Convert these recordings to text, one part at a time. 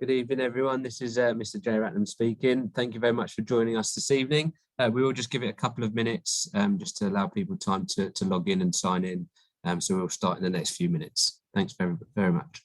Good evening, everyone. This is Mr. Jay Ratnam speaking. Thank you very much for joining us this evening. We will just give it a couple of minutes just to allow people time to log in and sign in. So we'll start in the next few minutes. Thanks very much.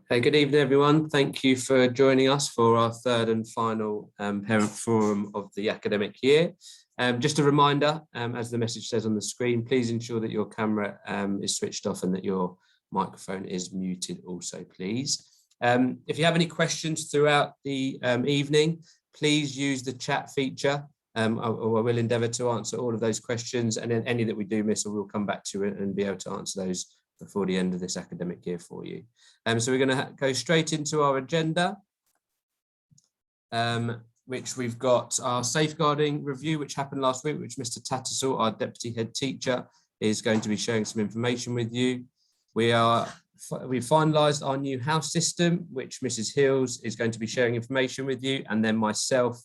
Hey, good evening, everyone. Thank you for joining us for our third and final parent forum of the academic year. Just a reminder, as the message says on the screen, please ensure that your camera is switched off and that your microphone is muted also, please. If you have any questions throughout the evening, please use the chat feature. I will endeavour to answer all of those questions, and then any that we do miss, we'll come back to it and be able to answer those before the end of this academic year for you. So we're going to go straight into our agenda, which we've got our safeguarding review, which happened last week, which Mr. Tattersall, our deputy head teacher, is going to be sharing some information with you. We've finalised our new house system, which Mrs. Hills is going to be sharing information with you, and then myself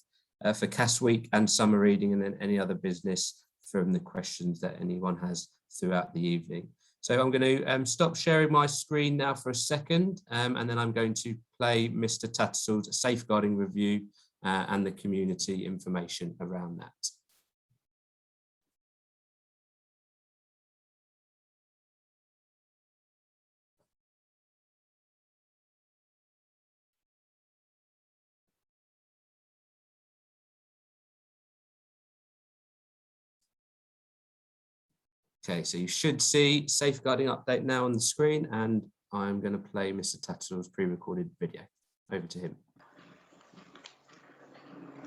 for CAS Week and summer reading, and then any other business from the questions that anyone has throughout the evening. So I'm going to stop sharing my screen now for a second, and then I'm going to play Mr. Tattersall's safeguarding review and the community information around that. Okay, so you should see safeguarding update now on the screen, and I'm going to play Mr. Tattersall's pre-recorded video. Over to him.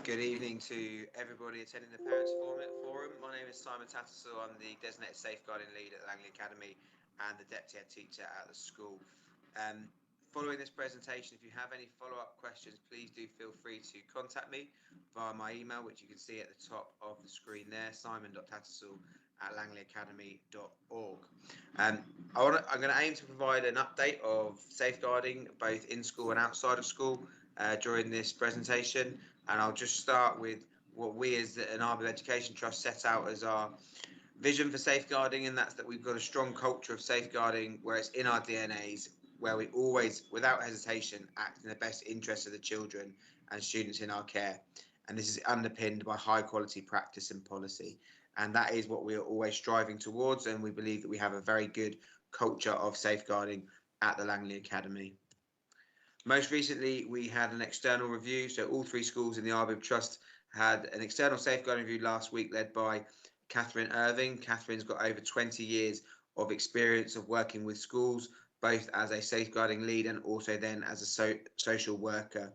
Good evening to everybody attending the Parents Forum. My name is Simon Tattersall. I'm the designated safeguarding lead at Langley Academy and the deputy head teacher at the school. Following this presentation, if you have any follow-up questions, please do feel free to contact me via my email, which you can see at the top of the screen there, simon.tattersall@langleyacademy.org. I'm going to aim to provide an update of safeguarding both in school and outside of school during this presentation, and I'll just start with what we as an Arbib Education Trust set out as our vision for safeguarding, and that's that we've got a strong culture of safeguarding where it's in our DNAs, where we always, without hesitation, act in the best interest of the children and students in our care. And this is underpinned by high quality practice and policy. And that is what we are always striving towards. And we believe that we have a very good culture of safeguarding at the Langley Academy. Most recently, we had an external review. So all 3 schools in the Arbib Trust had an external safeguarding review last week led by Catherine Irving. Catherine's got over 20 years of experience of working with schools, both as a safeguarding lead and also then as a social worker.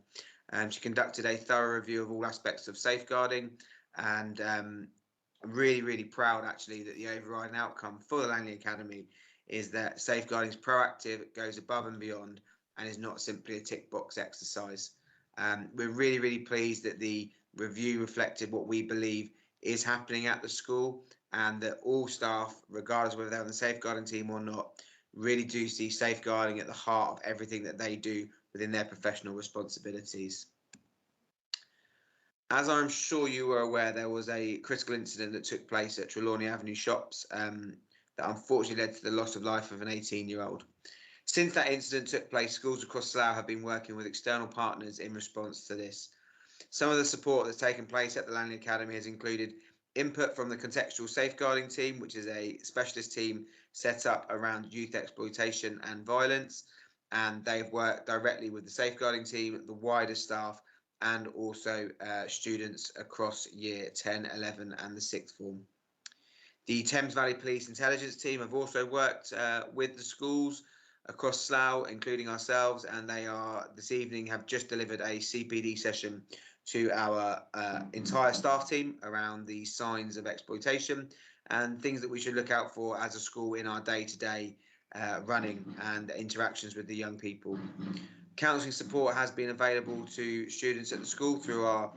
She conducted a thorough review of all aspects of safeguarding, and I'm really, really proud actually that the overriding outcome for the Langley Academy is that safeguarding is proactive, it goes above and beyond, and is not simply a tick box exercise. We're really, really pleased that the review reflected what we believe is happening at the school, and that all staff, regardless of whether they're on the safeguarding team or not, really do see safeguarding at the heart of everything that they do within their professional responsibilities. As I'm sure you were aware, there was a critical incident that took place at Trelawney Avenue Shops that unfortunately led to the loss of life of an 18-year-old. Since that incident took place, schools across Slough have been working with external partners in response to this. Some of the support that's taken place at the Langley Academy has included input from the Contextual Safeguarding Team, which is a specialist team set up around youth exploitation and violence, and they've worked directly with the safeguarding team, the wider staff, and also students across year 10, 11 and the 6th form. The Thames Valley Police Intelligence Team have also worked with the schools across Slough, including ourselves, and they are this evening have just delivered a CPD session to our entire staff team around the signs of exploitation and things that we should look out for as a school in our day-to-day running and interactions with the young people. Counselling support has been available to students at the school through our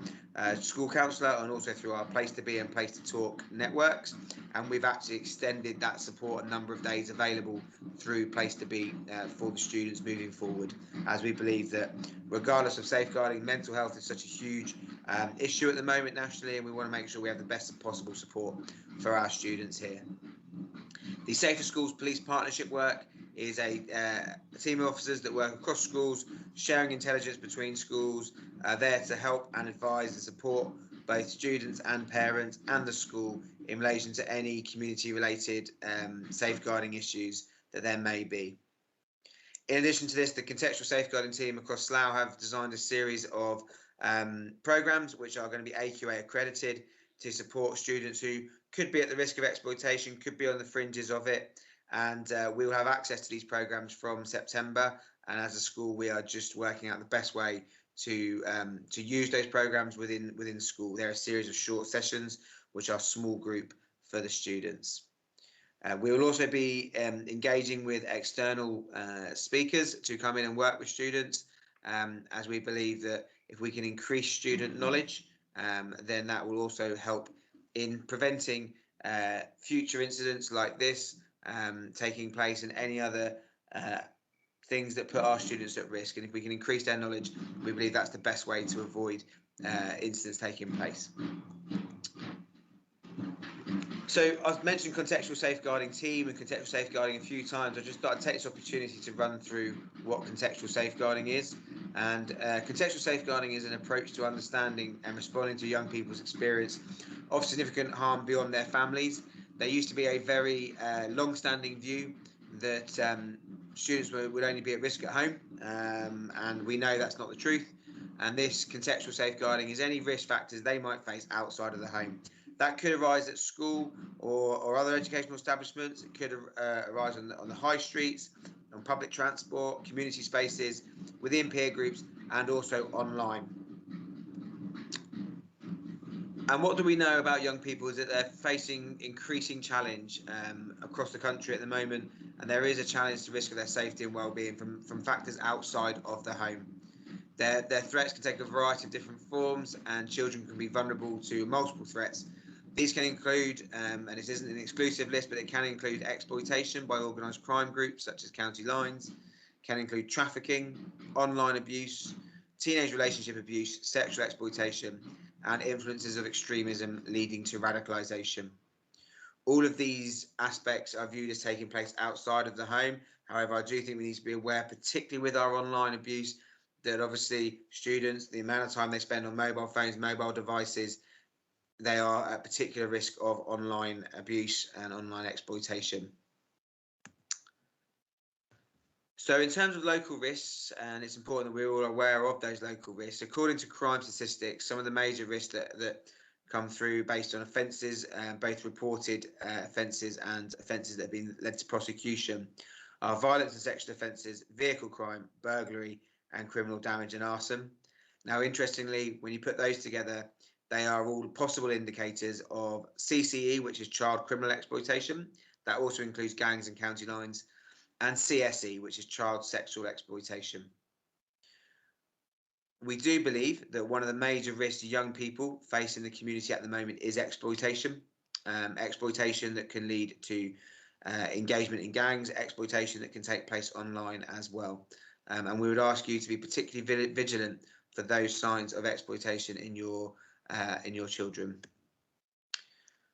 school counsellor and also through our Place to Be and Place to Talk networks, and we've actually extended that support a number of days available through Place to Be for the students moving forward, as we believe that regardless of safeguarding, mental health is such a huge issue at the moment nationally, and we want to make sure we have the best possible support for our students here. The Safer Schools Police Partnership work is a team of officers that work across schools, sharing intelligence between schools, there to help and advise and support both students and parents and the school in relation to any community-related safeguarding issues that there may be. In addition to this, the Contextual Safeguarding Team across Slough have designed a series of programmes which are going to be AQA accredited to support students who could be at the risk of exploitation, could be on the fringes of it, and we will have access to these programmes from September, and as a school, we are just working out the best way to use those programs within school. They're a series of short sessions, which are small group for the students. We will also be engaging with external speakers to come in and work with students, as we believe that if we can increase student knowledge, then that will also help in preventing future incidents like this taking place and any other things that put our students at risk. And if we can increase their knowledge, we believe that's the best way to avoid incidents taking place. So I've mentioned contextual safeguarding team and contextual safeguarding a few times. I just thought I'd take this opportunity to run through what contextual safeguarding is. And contextual safeguarding is an approach to understanding and responding to young people's experience of significant harm beyond their families. There used to be a very long-standing view that students would only be at risk at home, and we know that's not the truth. And this contextual safeguarding is any risk factors they might face outside of the home. That could arise at school or other educational establishments. It could arise on the high streets, on public transport, community spaces, within peer groups, and also online. And what do we know about young people is that they're facing increasing challenge across the country at the moment, and there is a challenge to risk of their safety and well-being from factors outside of the home. Their threats can take a variety of different forms, and children can be vulnerable to multiple threats. These can include, and this isn't an exclusive list, but it can include exploitation by organised crime groups such as County Lines, can include trafficking, online abuse, teenage relationship abuse, sexual exploitation, and influences of extremism leading to radicalisation. All of these aspects are viewed as taking place outside of the home. However, I do think we need to be aware, particularly with our online abuse, that obviously students, the amount of time they spend on mobile phones, mobile devices, they are at particular risk of online abuse and online exploitation. So in terms of local risks, and it's important that we're all aware of those local risks, according to crime statistics, some of the major risks that come through based on offences, both reported offences and offences that have been led to prosecution, are violence and sexual offences, vehicle crime, burglary, and criminal damage and arson. Now, interestingly, when you put those together, they are all possible indicators of CCE, which is child criminal exploitation. That also includes gangs and county lines, and CSE, which is child sexual exploitation. We do believe that one of the major risks young people face in the community at the moment is exploitation. Exploitation that can lead to engagement in gangs, exploitation that can take place online as well. And we would ask you to be particularly vigilant for those signs of exploitation in your children.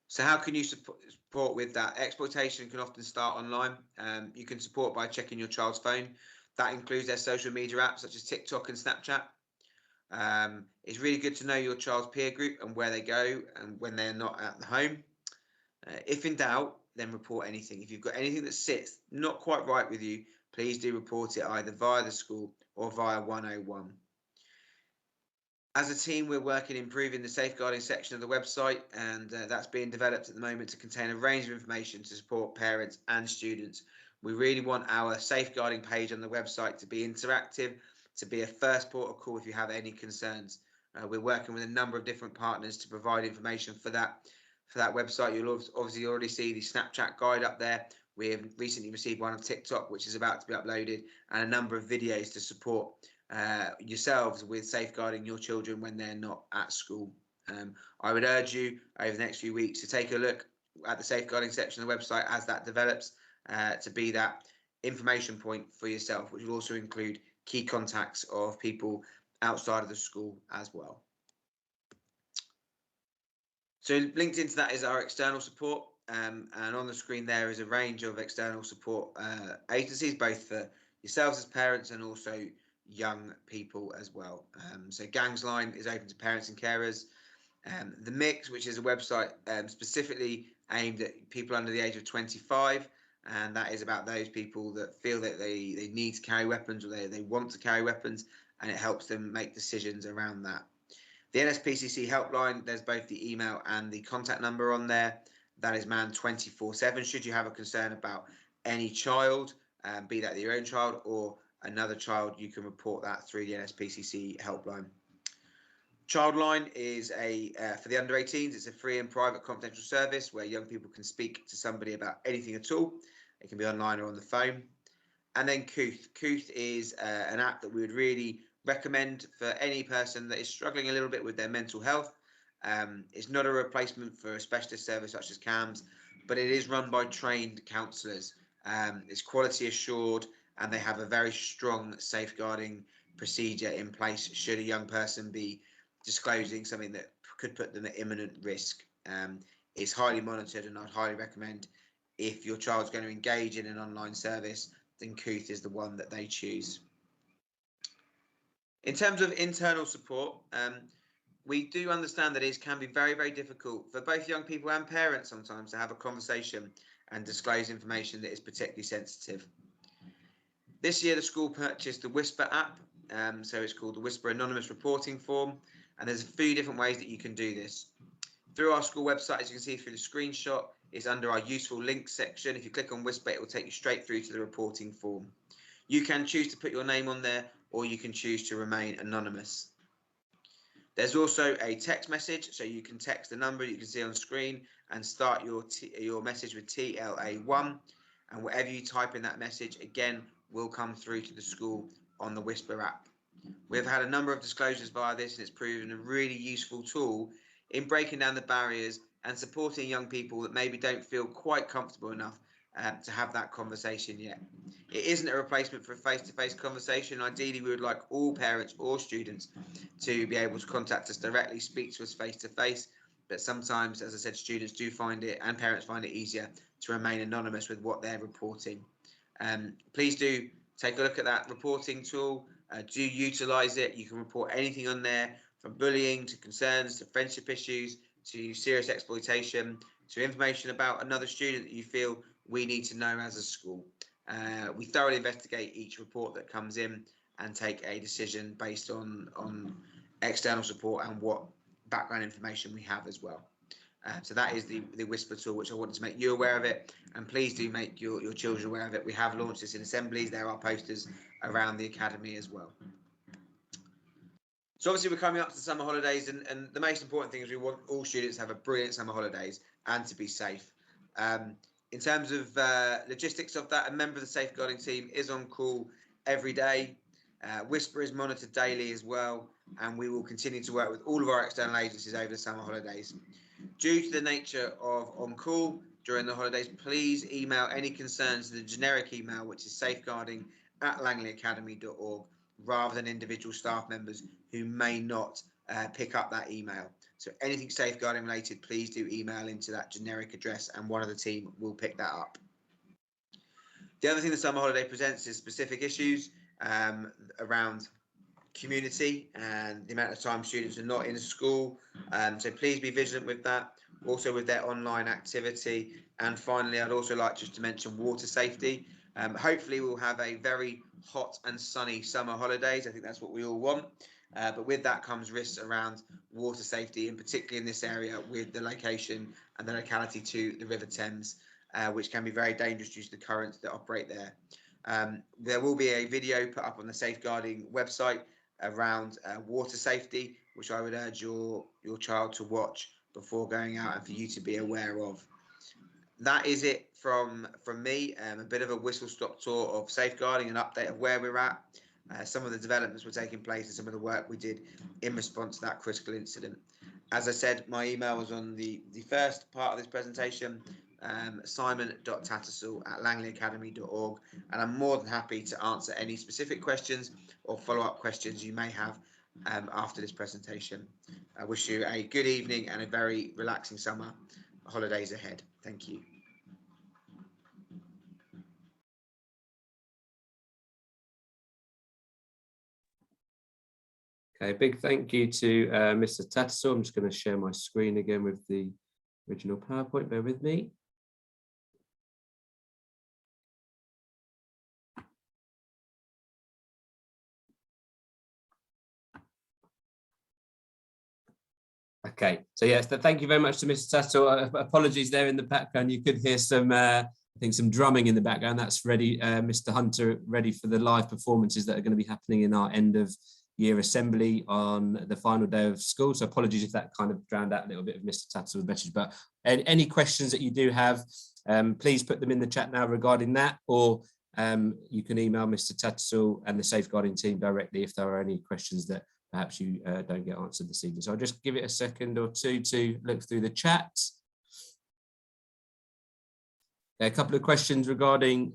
So how can you support with that? Exploitation can often start online. You can support by checking your child's phone. That includes their social media apps such as TikTok and Snapchat. It's really good to know your child's peer group and where they go and when they're not at the home. If in doubt, then report anything. If you've got anything that sits not quite right with you, please do report it either via the school or via 101. As a team, we're working improving the safeguarding section of the website, and that's being developed at the moment to contain a range of information to support parents and students. We really want our safeguarding page on the website to be interactive, to be a first port of call if you have any concerns. We're working with a number of different partners to provide information for that website. You'll obviously already see the Snapchat guide up there. We have recently received one on TikTok, which is about to be uploaded, and a number of videos to support yourselves with safeguarding your children when they're not at school. I would urge you over the next few weeks to take a look at the safeguarding section of the website as that develops, to be that information point for yourself, which will also include key contacts of people outside of the school as well. So linked into that is our external support, and on the screen there is a range of external support agencies, both for yourselves as parents and also young people as well. So Gangs Line is open to parents and carers. The Mix, which is a website specifically aimed at people under the age of 25, and that is about those people that feel that they need to carry weapons or they want to carry weapons, and it helps them make decisions around that. The NSPCC helpline, there's both the email and the contact number on there. That is manned 24/7. Should you have a concern about any child, be that your own child or another child, you can report that through the NSPCC helpline. Childline is for the under 18s. It's a free and private confidential service where young people can speak to somebody about anything at all. It can be online or on the phone. And then Kooth. Kooth is an app that we would really recommend for any person that is struggling a little bit with their mental health. It's not a replacement for a specialist service such as CAMHS, but it is run by trained counsellors. It's quality assured, and they have a very strong safeguarding procedure in place should a young person be disclosing something that could put them at imminent risk. It's highly monitored, and I'd highly recommend, if your child's going to engage in an online service, then Kooth is the one that they choose. In terms of internal support, we do understand that it can be very, very difficult for both young people and parents sometimes to have a conversation and disclose information that is particularly sensitive. This year, the school purchased the Whisper app, so it's called the Whisper Anonymous Reporting Form, and there's a few different ways that you can do this. Through our school website, as you can see through the screenshot, it's under our useful links section. If you click on Whisper, it will take you straight through to the reporting form. You can choose to put your name on there, or you can choose to remain anonymous. There's also a text message, so you can text the number you can see on screen and start your message with TLA1, and whatever you type in that message, again, will come through to the school on the Whisper app. We've had a number of disclosures via this, and it's proven a really useful tool in breaking down the barriers and supporting young people that maybe don't feel quite comfortable enough to have that conversation yet. It isn't a replacement for a face-to-face conversation. Ideally, we would like all parents or students to be able to contact us directly, speak to us face-to-face, but sometimes, as I said, students do find it, and parents find it easier to remain anonymous with what they're reporting. Please do take a look at that reporting tool. Do utilise it. You can report anything on there, from bullying to concerns to friendship issues to serious exploitation to information about another student that you feel we need to know as a school. We thoroughly investigate each report that comes in and take a decision based on external support and what background information we have as well. So that is the Whisper tool, which I wanted to make you aware of it, and please do make your children aware of it. We have launched this in assemblies. There are posters around the academy as well. So obviously we're coming up to the summer holidays, and the most important thing is we want all students to have a brilliant summer holidays and to be safe. In terms of logistics of that, a member of the safeguarding team is on call every day. Whisper is monitored daily as well, and we will continue to work with all of our external agencies over the summer holidays. Due to the nature of on call during the holidays, please email any concerns to the generic email, which is safeguarding@langleyacademy.org, rather than individual staff members who may not pick up that email. So anything safeguarding related, please do email into that generic address, and one of the team will pick that up. The other thing the summer holiday presents is specific issues around community and the amount of time students are not in school. So please be vigilant with that. Also with their online activity. And finally, I'd also like just to mention water safety. Hopefully we'll have a very hot and sunny summer holidays. I think that's what we all want. But with that comes risks around water safety, and particularly in this area with the location and the locality to the River Thames, which can be very dangerous due to the currents that operate there. There will be a video put up on the safeguarding website around water safety, which I would urge your child to watch before going out and for you to be aware of. That is it from me. A bit of a whistle-stop tour of safeguarding, an update of where we're at, some of the developments were taking place, and some of the work we did in response to that critical incident. As I said, my email was on the first part of this presentation, simon.tattersall@langleyacademy.org, and I'm more than happy to answer any specific questions or follow-up questions you may have after this presentation. I wish you a good evening and a very relaxing summer holidays ahead. Thank you. Okay, big thank you to Mr. Tattersall. I'm just going to share my screen again with the original PowerPoint. Bear with me. Okay, so yes, thank you very much to Mr. Tattersall. Apologies there in the background. You could hear some I think some drumming in the background. That's ready, Mr. Hunter, ready for the live performances that are going to be happening in our end of year assembly on the final day of school. So apologies if that kind of drowned out a little bit of Mr. Tattersall's message. But any questions that you do have, please put them in the chat now regarding that, or you can email Mr. Tattersall and the safeguarding team directly if there are any questions that perhaps you don't get answered this evening. So I'll just give it a second or two to look through the chat. A couple of questions regarding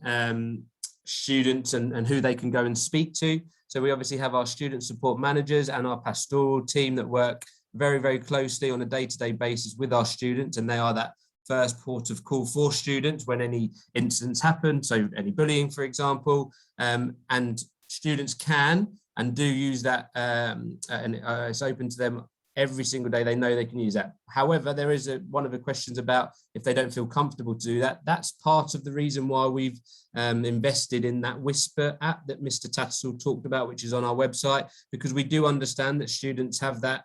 students and who they can go and speak to. So we obviously have our student support managers and our pastoral team that work very, very closely on a day-to-day basis with our students, and they are that first port of call for students when any incidents happen, so any bullying, for example, and students can and do use that, and it's open to them every single day. They know they can use that. However, there is one of the questions about if they don't feel comfortable to do that. That's part of the reason why we've invested in that Whisper app that Mr. Tattersall talked about, which is on our website, because we do understand that students have that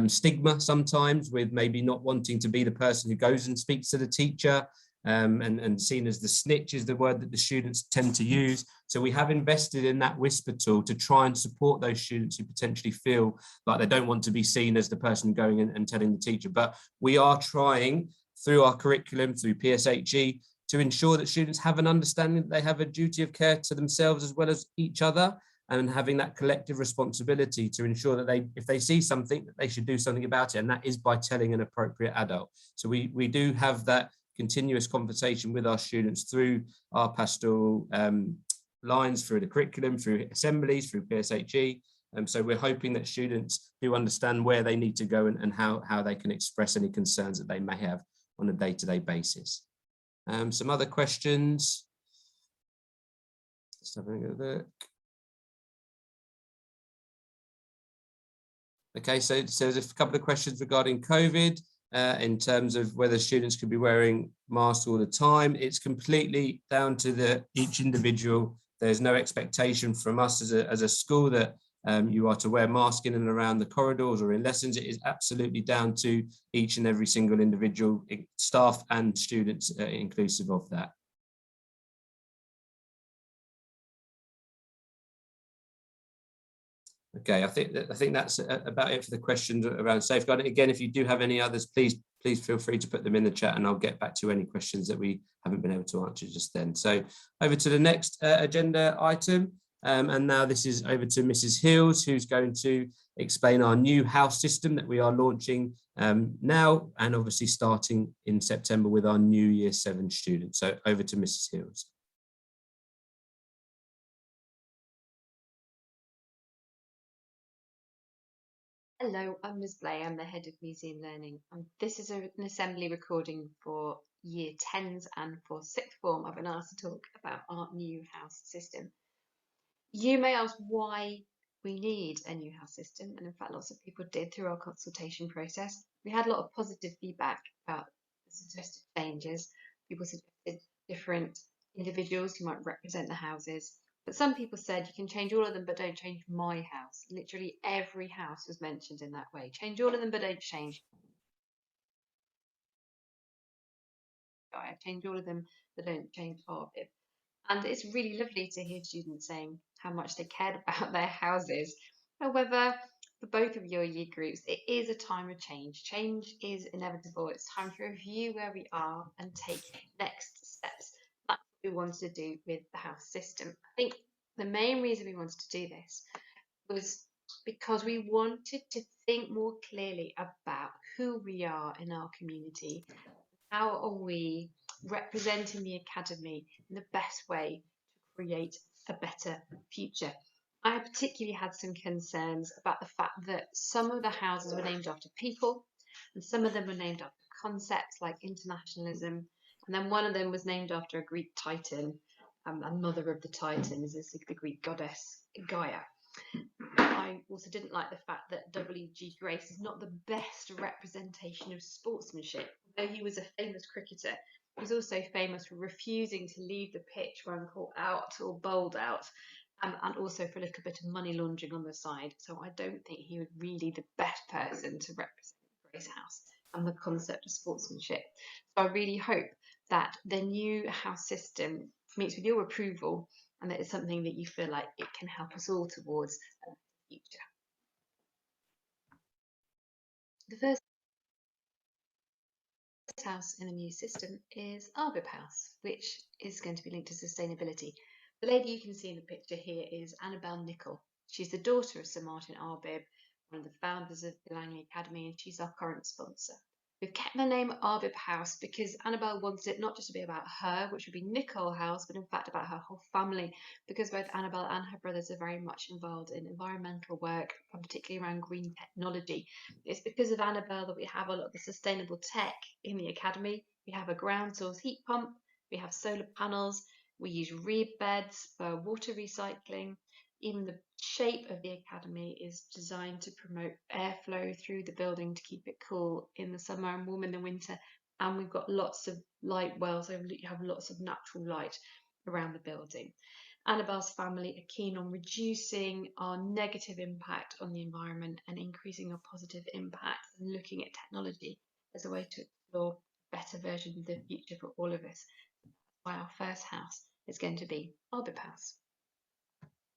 stigma sometimes with maybe not wanting to be the person who goes and speaks to the teacher, and seen as the snitch is the word that the students tend to use. So we have invested in that Whisper tool to try and support those students who potentially feel like they don't want to be seen as the person going and telling the teacher. But we are trying through our curriculum, through PSHE, to ensure that students have an understanding that they have a duty of care to themselves as well as each other, and having that collective responsibility to ensure that if they see something, that they should do something about it. And that is by telling an appropriate adult. So we do have that continuous conversation with our students through our pastoral lines, through the curriculum, through assemblies, through PSHE. So we're hoping that students do understand where they need to go and how they can express any concerns that they may have on a day-to-day basis. Some other questions. Let's have a look. Okay, so there's a couple of questions regarding COVID. In terms of whether students could be wearing masks all the time. It's completely down to each individual. There's no expectation from us as a school that you are to wear masks in and around the corridors or in lessons. It is absolutely down to each and every single individual, staff and students, inclusive of that. Okay, I think that's about it for the questions around safeguarding. Again, if you do have any others, please feel free to put them in the chat, and I'll get back to any questions that we haven't been able to answer just then. So over to the next agenda item, and now this is over to Mrs. Hills, who's going to explain our new house system that we are launching now, and obviously starting in September with our new Year 7 students. So over to Mrs. Hills. Hello, I'm Ms. Blay. I'm the head of Museum Learning. This is an assembly recording for Year 10s and for sixth form. I've been asked to talk about our new house system. You may ask why we need a new house system, and in fact lots of people did through our consultation process. We had a lot of positive feedback about the suggested changes. People suggested different individuals who might represent the houses. But some people said you can change all of them, but don't change my house. Literally every house was mentioned in that way. Change all of them, but don't change. Change all of them, but don't change our bit. And it's really lovely to hear students saying how much they cared about their houses. However, for both of your year groups, it is a time of change. Change is inevitable. It's time to review where we are and take next steps. That's what we wanted to do with the house system. I think the main reason we wanted to do this was because we wanted to think more clearly about who we are in our community. How are we representing the academy in the best way to create a better future? I particularly had some concerns about the fact that some of the houses were named after people and some of them were named after concepts like internationalism, and then one of them was named after a Greek titan, and mother of the Titans is the Greek goddess Gaia. I also didn't like the fact that W.G. Grace is not the best representation of sportsmanship. Though he was a famous cricketer, he was also famous for refusing to leave the pitch when caught out or bowled out, and also for a little bit of money laundering on the side. So I don't think he was really the best person to represent Grace House and the concept of sportsmanship. So I really hope that the new house system meets with your approval and that it's something that you feel like it can help us all towards the future. The first house in the new system is Arbib House, which is going to be linked to sustainability. The lady you can see in the picture here is Annabel Nicol. She's the daughter of Sir Martin Arbib, one of the founders of the Langley Academy, and she's our current sponsor. We've kept the name Arbib House because Annabel wanted it not just to be about her, which would be Nicol House, but in fact about her whole family, because both Annabel and her brothers are very much involved in environmental work, and particularly around green technology. It's because of Annabel that we have a lot of the sustainable tech in the Academy. We have a ground source heat pump, we have solar panels, we use reed beds for water recycling. Even the shape of the Academy is designed to promote airflow through the building to keep it cool in the summer and warm in the winter. And we've got lots of light wells, so you have lots of natural light around the building. Annabel's family are keen on reducing our negative impact on the environment and increasing our positive impact, and looking at technology as a way to explore a better version of the future for all of us. That's why our first house is going to be Arbib House.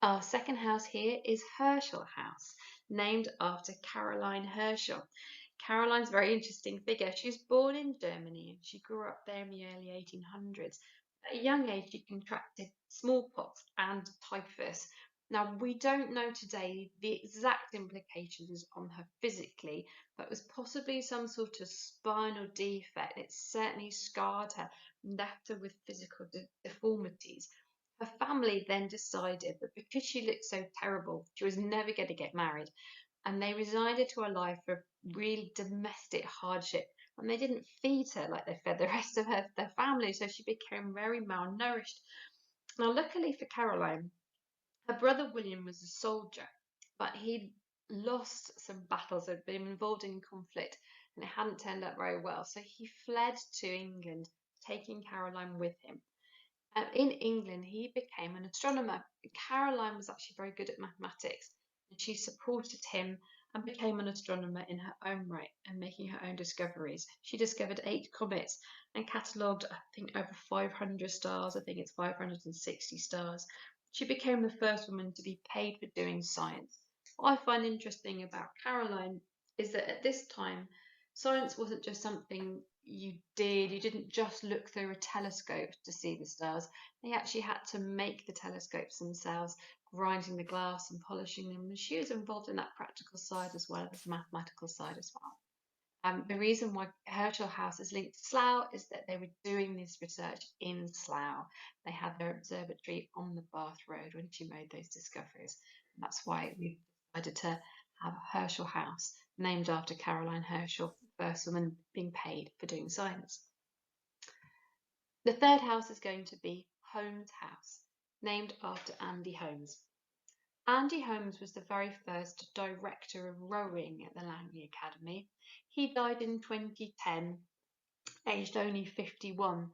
Our second house here is Herschel House, named after Caroline Herschel. Caroline's a very interesting figure. She was born in Germany and she grew up there in the early 1800s. At a young age, she contracted smallpox and typhus. Now, we don't know today the exact implications on her physically, but it was possibly some sort of spinal defect. It certainly scarred her and left her with physical deformities. Her family then decided that because she looked so terrible, she was never going to get married, and they resigned her to a life of really domestic hardship. And they didn't feed her like they fed the rest of their family, so she became very malnourished. Now, luckily for Caroline, her brother William was a soldier, but he'd lost some battles, had been involved in conflict, and it hadn't turned out very well. So he fled to England, taking Caroline with him. In England, he became an astronomer. Caroline was actually very good at mathematics, and she supported him and became an astronomer in her own right and making her own discoveries. She discovered 8 comets and catalogued, I think, over 500 stars. I think it's 560 stars. She became the first woman to be paid for doing science. What I find interesting about Caroline is that at this time, science wasn't just something you didn't just look through a telescope to see the stars. They actually had to make the telescopes themselves, grinding the glass and polishing them. And she was involved in that practical side as well as the mathematical side as well. The reason why Herschel House is linked to Slough is that they were doing this research in Slough. They had their observatory on the Bath Road when she made those discoveries. And that's why we decided to have Herschel House, named after Caroline Herschel, first woman being paid for doing science. The third house is going to be Holmes House, named after Andy Holmes. Andy Holmes was the very first director of rowing at the Langley Academy. He died in 2010, aged only 51.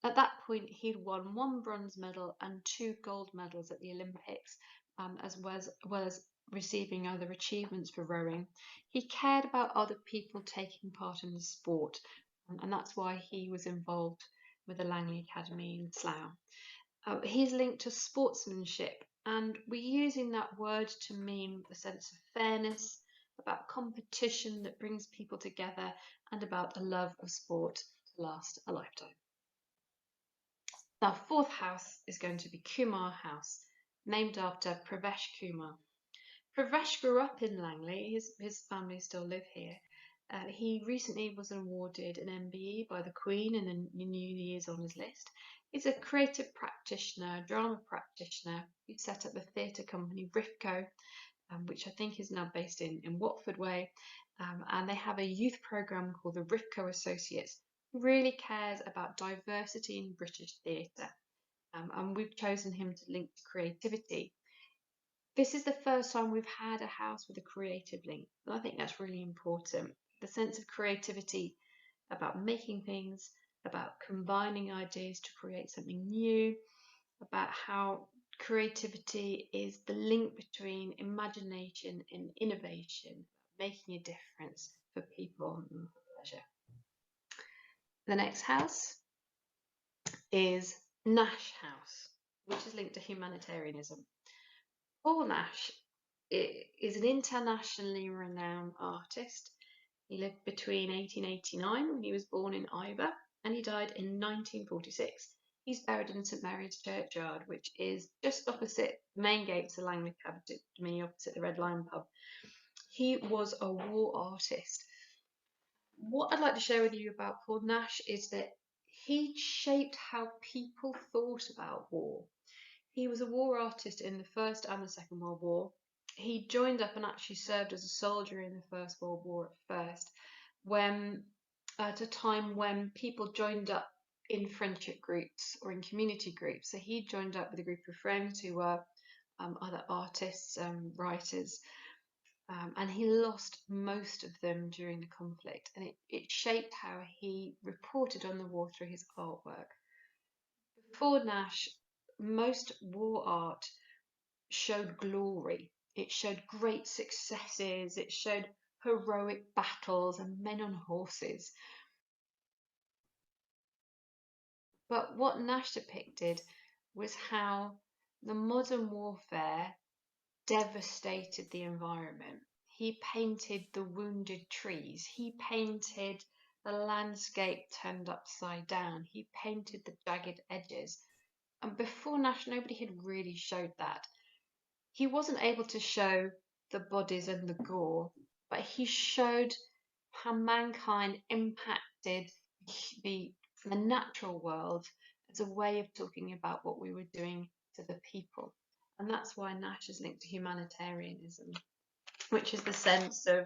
At that point, he'd won 1 bronze medal and 2 gold medals at the Olympics, as well as receiving other achievements for rowing. He cared about other people taking part in the sport, and that's why he was involved with the Langley Academy in Slough. He's linked to sportsmanship, and we're using that word to mean a sense of fairness, about competition that brings people together, and about a love of sport to last a lifetime. Our fourth house is going to be Kumar House, named after Pravesh Kumar. Pravesh grew up in Langley. His family still live here. He recently was awarded an MBE by the Queen, and the new year's on his list. He's a creative practitioner, drama practitioner. He set up the theatre company Rifco, which I think is now based in Watford Way. And they have a youth programme called the Rifco Associates. He really cares about diversity in British theatre. And we've chosen him to link to creativity. This is the first time we've had a house with a creative link, and I think that's really important. The sense of creativity, about making things, about combining ideas to create something new, about how creativity is the link between imagination and innovation, making a difference for people and for pleasure. The next house is Nash House, which is linked to humanitarianism. Paul Nash is an internationally renowned artist. He lived between 1889, when he was born in Iver, and he died in 1946. He's buried in St Mary's Churchyard, which is just opposite the main gates of Langley Academy, opposite the Red Lion pub. He was a war artist. What I'd like to share with you about Paul Nash is that he shaped how people thought about war. He was a war artist in the First and the Second World War. He joined up and actually served as a soldier in the First World War at first, when at a time when people joined up in friendship groups or in community groups. So he joined up with a group of friends who were other artists, writers, and he lost most of them during the conflict. And it shaped how he reported on the war through his artwork. Before Nash, most war art showed glory. It showed great successes. It showed heroic battles and men on horses. But what Nash depicted was how the modern warfare devastated the environment. He painted the wounded trees. He painted the landscape turned upside down. He painted the jagged edges. And before Nash, nobody had really showed that. He wasn't able to show the bodies and the gore, but he showed how mankind impacted the natural world as a way of talking about what we were doing to the people. And that's why Nash is linked to humanitarianism, which is the sense of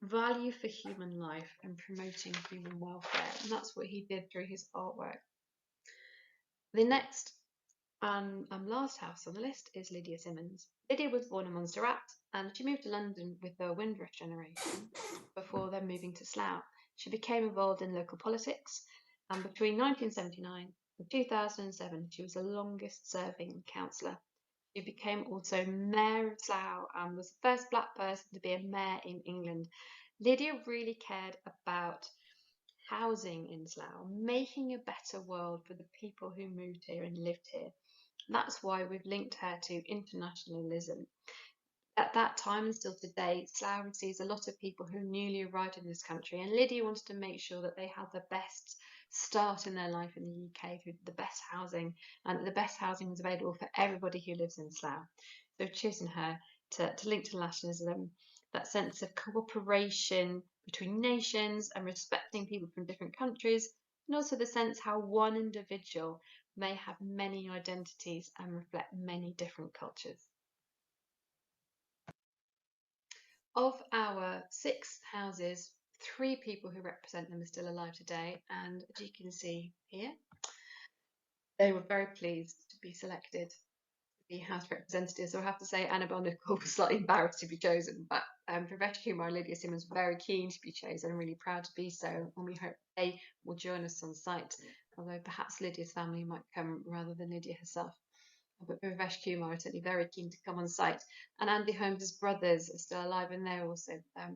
value for human life and promoting human welfare. And that's what he did through his artwork. The next and last house on the list is Lydia Simmons. Lydia was born in Montserrat and she moved to London with the Windrush generation before then moving to Slough. She became involved in local politics, and between 1979 and 2007 she was the longest serving councillor. She became also Mayor of Slough and was the first black person to be a mayor in England. Lydia really cared about housing in Slough, making a better world for the people who moved here and lived here. That's why we've linked her to internationalism. At that time and still today, Slough receives a lot of people who newly arrived in this country, and Lydia wanted to make sure that they had the best start in their life in the UK through the best housing, and the best housing was available for everybody who lives in Slough. So choosing her to link to nationalism, that sense of cooperation between nations and respecting people from different countries, and also the sense how one individual may have many identities and reflect many different cultures. Of our 6 houses, 3 people who represent them are still alive today, and as you can see here, they were very pleased to be selected to be house representatives. So I have to say Annabel Nicol was slightly embarrassed to be chosen, but Pravesh Kumar and Lydia Simmons were very keen to be chosen and really proud to be so, and we hope they will join us on site, although perhaps Lydia's family might come rather than Lydia herself. But Pravesh Kumar are certainly very keen to come on site, and Andy Holmes' brothers are still alive, and they're also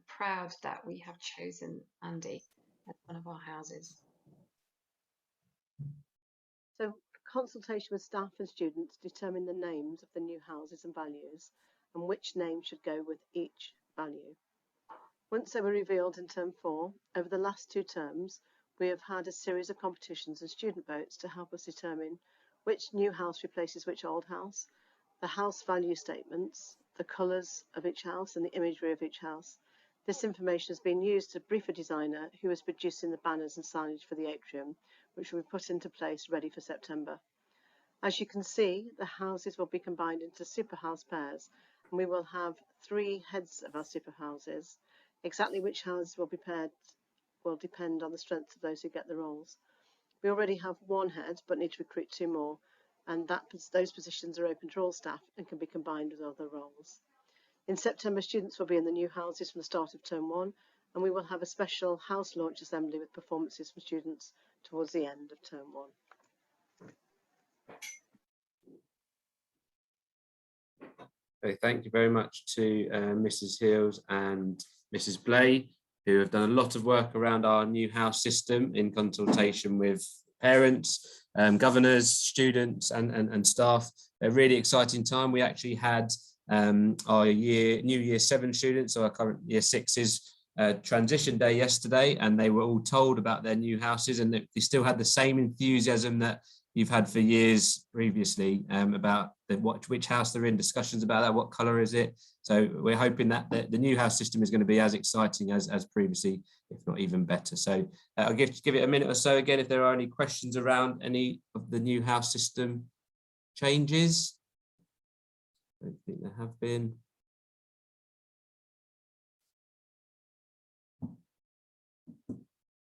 proud that we have chosen Andy as one of our houses. So consultation with staff and students determine the names of the new houses and values and which name should go with each value. Once they were revealed in term 4, over the last 2 terms, we have had a series of competitions and student votes to help us determine which new house replaces which old house, the house value statements, the colours of each house and the imagery of each house. This information has been used to brief a designer who is producing the banners and signage for the atrium, which will be put into place ready for September. As you can see, the houses will be combined into super house pairs, and we will have 3 heads of our super houses. Exactly which houses will be paired will depend on the strength of those who get the roles. We already have 1 head, but need to recruit 2 more, and those positions are open to all staff and can be combined with other roles. In September, students will be in the new houses from the start of term 1, and we will have a special house launch assembly with performances from students towards the end of term 1. Okay, thank you very much to Mrs. Hills and Mrs. Blay, who have done a lot of work around our new house system in consultation with parents, governors, students and staff. A really exciting time. We actually had our new year 7 students, so our current year 6s, transition day yesterday, and they were all told about their new houses, and they still had the same enthusiasm that you've had for years previously, about which house they're in, discussions about that, what colour is it. So we're hoping that the new house system is going to be as exciting as previously, if not even better. So I'll give it a minute or so again if there are any questions around any of the new house system changes. I don't think there have been.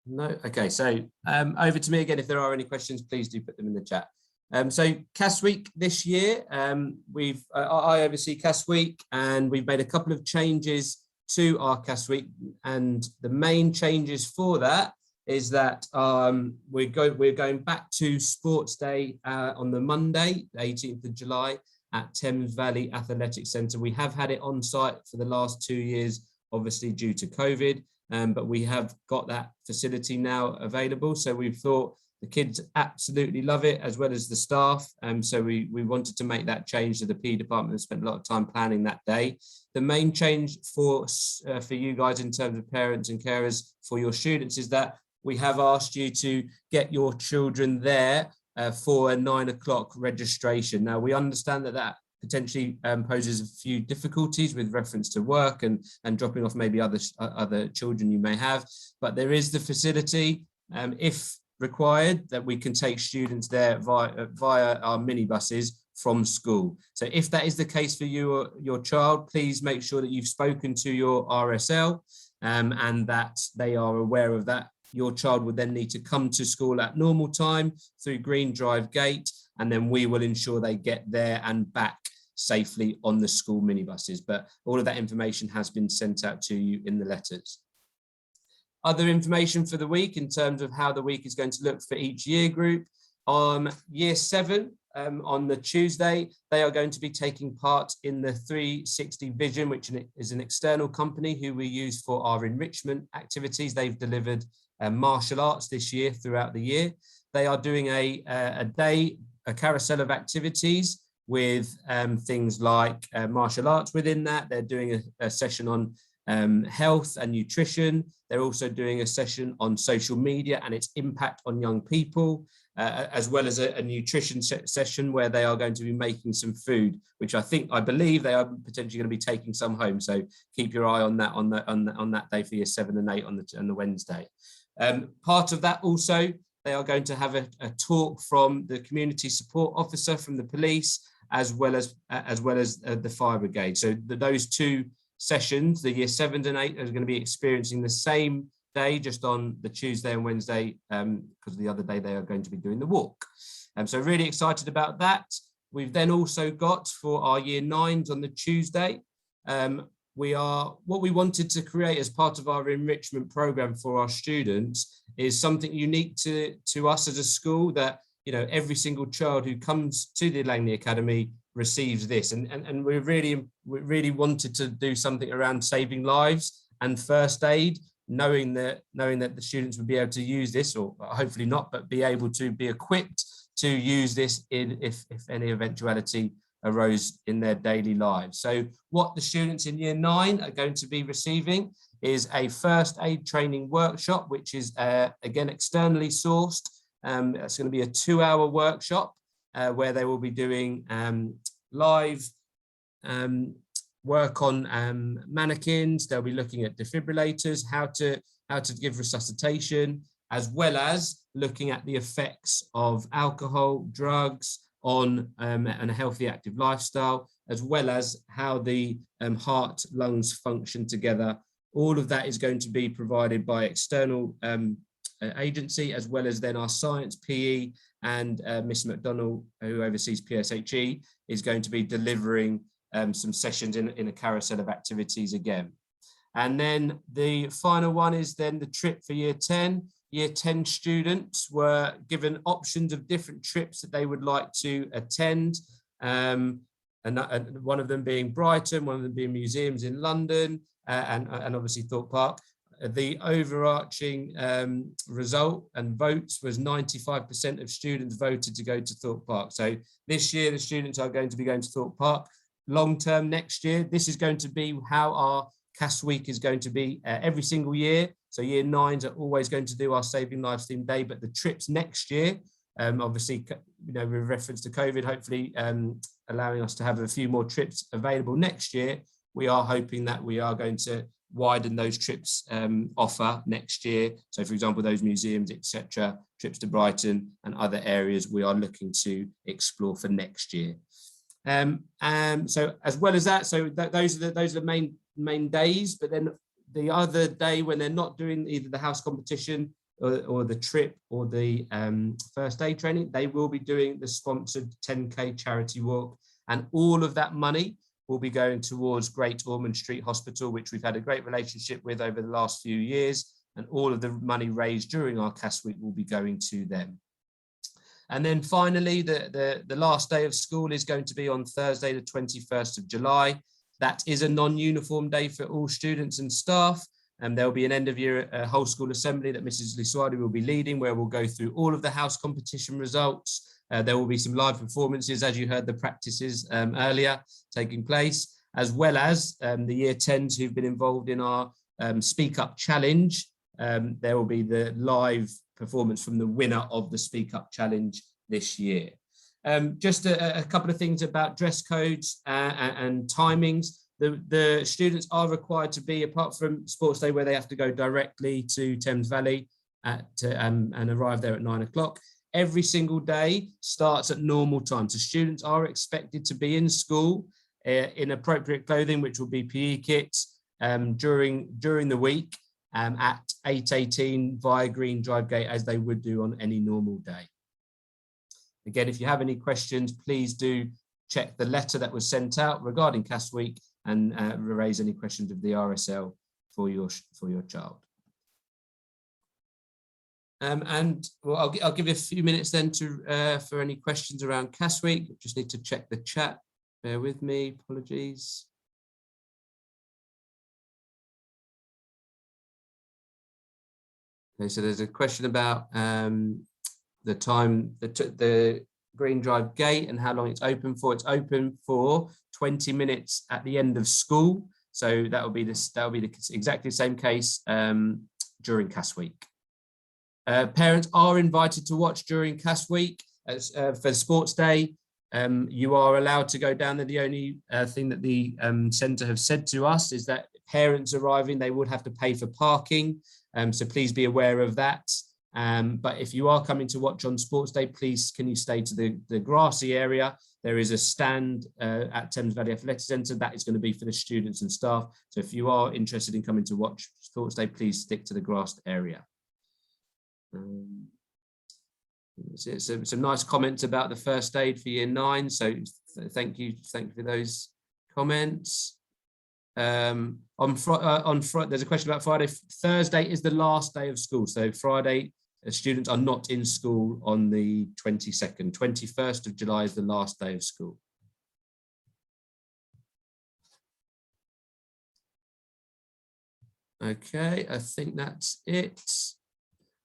No. Okay, so over to me again. If there are any questions, please do put them in the chat. So CAS Week this year, I oversee CAS Week, and we've made a couple of changes to our CAS Week, and the main changes for that is that we're going back to Sports Day on the Monday, 18th of July, at Thames Valley Athletic Centre. We have had it on site for the last 2 years, obviously due to COVID. But we have got that facility now available. So we thought the kids absolutely love it, as well as the staff. So we wanted to make that change to the PE department and spent a lot of time planning that day. The main change for you guys in terms of parents and carers for your students is that we have asked you to get your children there for a 9 o'clock registration. Now, we understand that potentially poses a few difficulties with reference to work and dropping off maybe other children you may have, but there is the facility, if required, that we can take students there via our minibuses from school. So if that is the case for you or your child, please make sure that you've spoken to your RSL and that they are aware of that. Your child would then need to come to school at normal time through Green Drive Gate, and then we will ensure they get there and back safely on the school minibuses. But all of that information has been sent out to you in the letters. Other information for the week in terms of how the week is going to look for each year group. Year 7, on the Tuesday, they are going to be taking part in the 360 Vision, which is an external company who we use for our enrichment activities. They've delivered martial arts this year throughout the year. They are doing a carousel of activities with things like martial arts within that. They're doing a session on health and nutrition. They're also doing a session on social media and its impact on young people, as well as a nutrition session where they are going to be making some food, which I believe they are potentially going to be taking some home. So keep your eye on that on that day for year 7 and 8 on the Wednesday. Part of that also, they are going to have a talk from the community support officer from the police, as well as the fire brigade. So those 2 sessions, the year 7 and 8, are going to be experiencing the same day, just on the Tuesday and Wednesday, because the other day they are going to be doing the walk. So really excited about that. We've then also got for our year 9s on the Tuesday, what we wanted to create as part of our enrichment program for our students is something unique to us as a school, that every single child who comes to the Langley Academy receives this, and we really wanted to do something around saving lives and first aid, knowing that the students would be able to use this, or hopefully not, but be able to be equipped to use this if any eventuality arose in their daily lives. So what the students in year 9 are going to be receiving is a first aid training workshop, which is again externally sourced. It's going to be a 2-hour workshop where they will be doing live work on mannequins. They'll be looking at defibrillators, how to give resuscitation, as well as looking at the effects of alcohol, drugs on and a healthy active lifestyle, as well as how the heart, lungs function together. All of that is going to be provided by external agency, as well as then our science PE, and Miss McDonnell, who oversees PSHE, is going to be delivering some sessions in a carousel of activities again. And then the final one is then the trip for year 10. Year 10 students were given options of different trips that they would like to attend, and one of them being Brighton, one of them being museums in London, and obviously Thorpe Park. the overarching result and votes was 95% of students voted to go to Thorpe Park. So this year, the students are going to be going to Thorpe Park. Long term next year, this is going to be how our CAS week is going to be every single year. So year 9s are always going to do our Saving Lives Theme Day, but the trips next year, obviously, with reference to COVID, hopefully allowing us to have a few more trips available next year, we are hoping that we are going to widen those trips offer next year. So for example, those museums, etc., trips to Brighton and other areas we are looking to explore for next year. So as well as that, so those are the main days, but then the other day when they're not doing either the house competition or the trip or the first aid training, they will be doing the sponsored 10K charity walk, and all of that money will be going towards Great Ormond Street Hospital, which we've had a great relationship with over the last few years, and all of the money raised during our CAS week will be going to them. And then finally, the last day of school is going to be on Thursday, the 21st of July. That is a non-uniform day for all students and staff. And there'll be an end of year whole school assembly that Mrs. Lisuadi will be leading, where we'll go through all of the house competition results. There will be some live performances, as you heard the practices earlier taking place, as well as the year 10s who've been involved in our Speak Up Challenge. There will be the live performance from the winner of the Speak Up Challenge this year. Just a couple of things about dress codes and timings. The students are required to be, apart from Sports Day where they have to go directly to Thames Valley and arrive there at 9 o'clock, every single day starts at normal time. So students are expected to be in school in appropriate clothing, which will be PE kits during the week at 8:18 via Green Drive Gate, as they would do on any normal day. Again, if you have any questions, please do check the letter that was sent out regarding CAS Week and raise any questions of the RSL for your child. And well, I'll give you a few minutes then to for any questions around CAS Week. Just need to check the chat. Bear with me. Apologies. Okay, so there's a question about the time, the Green Drive Gate and how long it's open for. It's open for 20 minutes at the end of school. So that will be exactly the same case during CAS Week. Parents are invited to watch during CAS Week for Sports Day. You are allowed to go down there. The only thing that the centre have said to us is that parents arriving, they would have to pay for parking. So please be aware of that. But if you are coming to watch on Sports Day, please can you stay to the grassy area. There is a stand at Thames Valley Athletic Centre that is going to be for the students and staff. So if you are interested in coming to watch Sports Day, please stick to the grassed area. Some nice comments about the first aid for year 9. So thank you for those comments. On Friday, there's a question about Friday. Thursday is the last day of school. So Friday, students are not in school on the 22nd. 21st of July is the last day of school. Okay, I think that's it.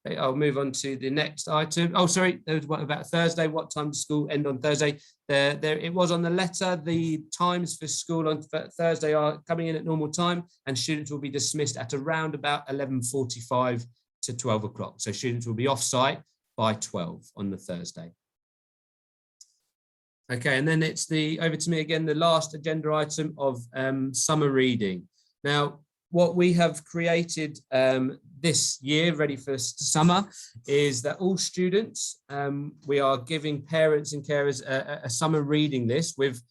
Okay, I'll move on to the next item. Oh, sorry, there was one about Thursday. What time does school end on Thursday? There it was on the letter. The times for school on Thursday are coming in at normal time, and students will be dismissed at around about 11:45 to 12 o'clock. So students will be off site by 12 on the Thursday. Okay, and then it's over to me again, the last agenda item of summer reading. Now, what we have created this year, ready for summer, is that all students, we are giving parents and carers a summer reading list with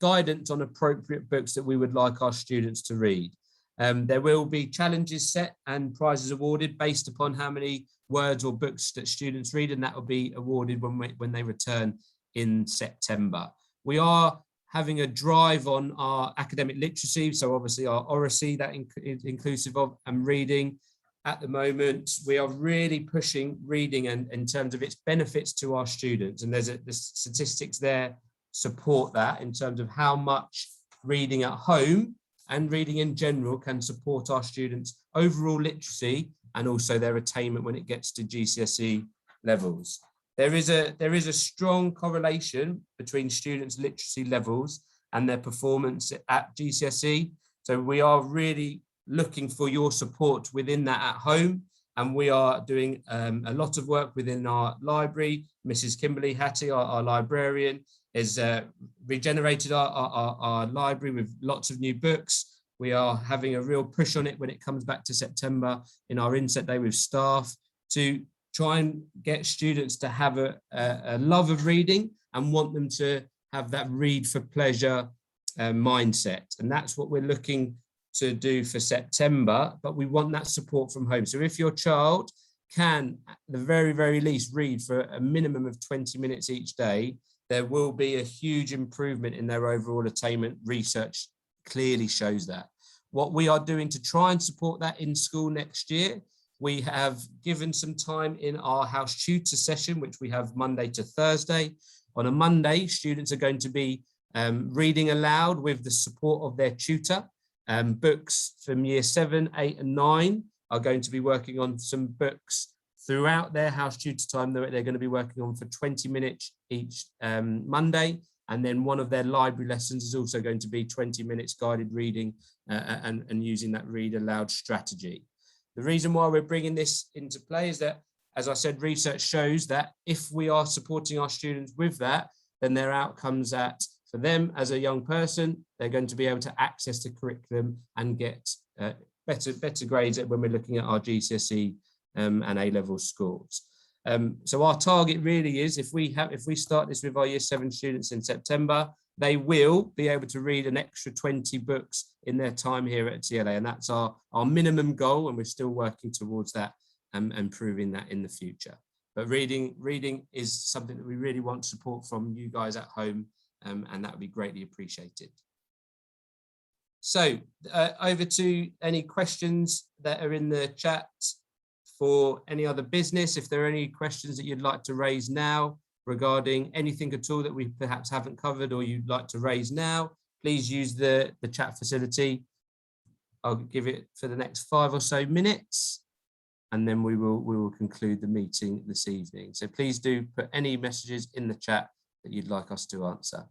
guidance on appropriate books that we would like our students to read. There will be challenges set and prizes awarded based upon how many words or books that students read, and that will be awarded when they return in September. We are having a drive on our academic literacy, so obviously our oracy, that is inclusive of, and reading. At the moment, we are really pushing reading and in terms of its benefits to our students, and the statistics there support that in terms of how much reading at home and reading in general can support our students' overall literacy and also their attainment when it gets to GCSE levels. There is a strong correlation between students' literacy levels and their performance at GCSE. So we are really looking for your support within that at home. And we are doing a lot of work within our library. Mrs. Kimberly Hattie, our librarian, has regenerated our library with lots of new books. We are having a real push on it when it comes back to September in our inset day with staff to try and get students to have a love of reading and want them to have that read for pleasure mindset. And that's what we're looking to do for September, but we want that support from home. So if your child can, at the very, very least, read for a minimum of 20 minutes each day, there will be a huge improvement in their overall attainment. Research clearly shows that. What we are doing to try and support that in school next year, we have given some time in our house tutor session, which we have Monday to Thursday. On a Monday, students are going to be reading aloud with the support of their tutor. Books from year 7, 8 and 9 are going to be working on some books throughout their house tutor time that they're going to be working on for 20 minutes each Monday. And then one of their library lessons is also going to be 20 minutes guided reading and using that read aloud strategy. The reason why we're bringing this into play is that, as I said, research shows that if we are supporting our students with that, then their outcomes for them as a young person, they're going to be able to access the curriculum and get better grades when we're looking at our GCSE and A-level scores. So our target really is, if we start this with our year 7 students in September, they will be able to read an extra 20 books in their time here at TLA, and that's our minimum goal, and we're still working towards that and improving that in the future. But reading is something that we really want support from you guys at home, and that would be greatly appreciated. So over to any questions that are in the chat for any other business. If there are any questions that you'd like to raise now regarding anything at all that we perhaps haven't covered or you'd like to raise now, please use the chat facility. I'll give it for the next 5 or so minutes, and then we will conclude the meeting this evening. So please do put any messages in the chat that you'd like us to answer.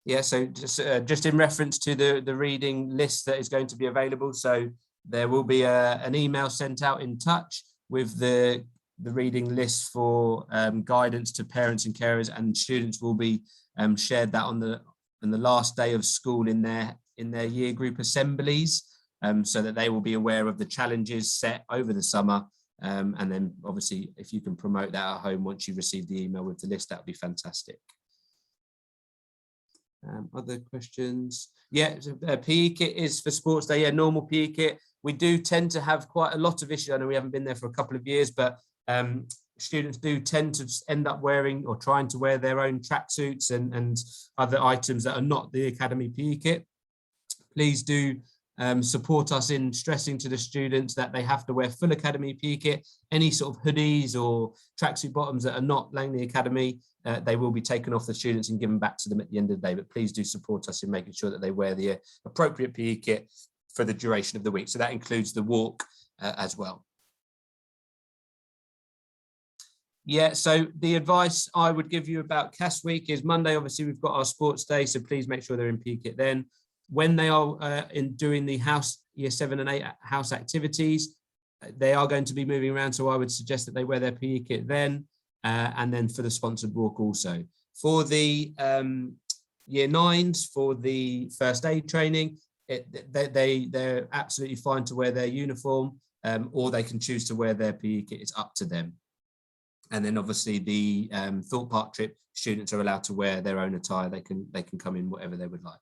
Yeah, so just in reference to the reading list that is going to be available, so there will be an email sent out in touch with the reading list for guidance to parents and carers, and students will be shared that on the last day of school in their year group assemblies, so that they will be aware of the challenges set over the summer. And then obviously, if you can promote that at home once you receive the email with the list, that would be fantastic. Other questions? Yeah, PE kit is for sports day. Yeah, normal PE kit. We do tend to have quite a lot of issues. I know we haven't been there for a couple of years, but students do tend to end up wearing or trying to wear their own tracksuits and other items that are not the academy PE kit. Please do support us in stressing to the students that they have to wear full academy PE kit. Any sort of hoodies or tracksuit bottoms that are not Langley Academy, they will be taken off the students and given back to them at the end of the day. But please do support us in making sure that they wear the appropriate PE kit for the duration of the week. So that includes the walk as well. Yeah, so the advice I would give you about CAS week is Monday, obviously we've got our sports day, so please make sure they're in PE kit then. When they are in doing the year 7 and 8 house activities, they are going to be moving around, so I would suggest that they wear their PE kit then. And then for the sponsored walk also. For the year 9s, for the first aid training, they're absolutely fine to wear their uniform, or they can choose to wear their PE kit. It's up to them. And then obviously the Thorpe Park trip, students are allowed to wear their own attire. They can come in whatever they would like.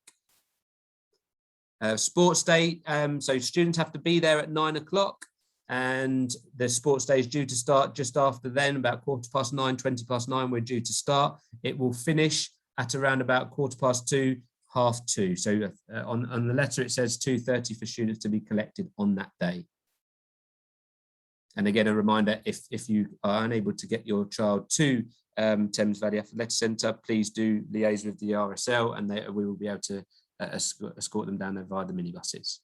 Sports day, so students have to be there at 9 o'clock. And the sports day is due to start just after then, about 9:15, 9:20, we're due to start. It will finish at around about 2:15, 2:30. So on the letter, it says 2:30 for students to be collected on that day. And again, a reminder, if you are unable to get your child to Thames Valley Athletics Centre, please do liaise with the RSL, and we will be able to escort them down there via the minibuses.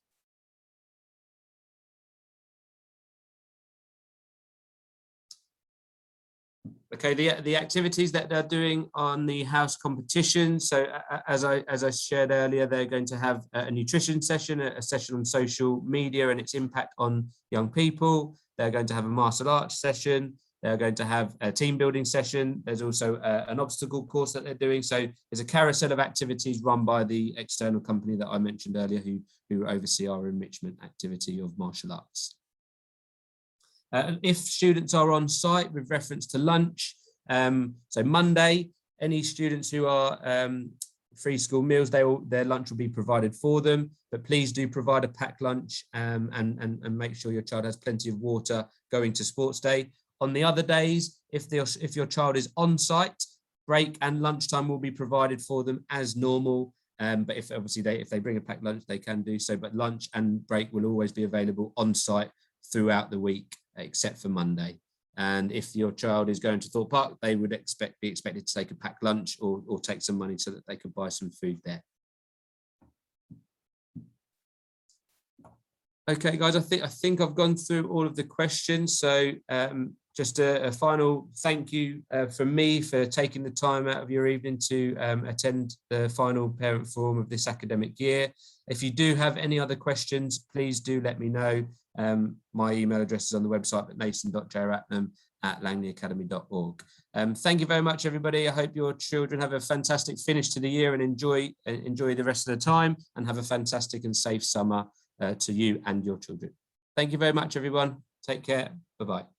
Okay, the activities that they're doing on the house competition. So as I shared earlier, they're going to have a nutrition session, a session on social media and its impact on young people. They're going to have a martial arts session. They're going to have a team building session. There's also an obstacle course that they're doing. So there's a carousel of activities run by the external company that I mentioned earlier, who oversee our enrichment activity of martial arts. If students are on site with reference to lunch, so Monday, any students who are free school meals, their lunch will be provided for them, but please do provide a packed lunch and make sure your child has plenty of water going to sports day. On the other days, if your child is on site, break and lunchtime will be provided for them as normal. But if they bring a packed lunch, they can do so, but lunch and break will always be available on site throughout the week, except for Monday. And if your child is going to Thorpe Park, they would be expected to take a packed lunch or take some money so that they could buy some food there. Okay, guys, I think I've gone through all of the questions. So just a final thank you from me for taking the time out of your evening to attend the final parent forum of this academic year. If you do have any other questions, please do let me know. My email address is on the website at nathan.jratnam@langleyacademy.org. Thank you very much, everybody. I hope your children have a fantastic finish to the year and enjoy the rest of the time, and have a fantastic and safe summer to you and your children. Thank you very much, everyone. Take care. Bye-bye.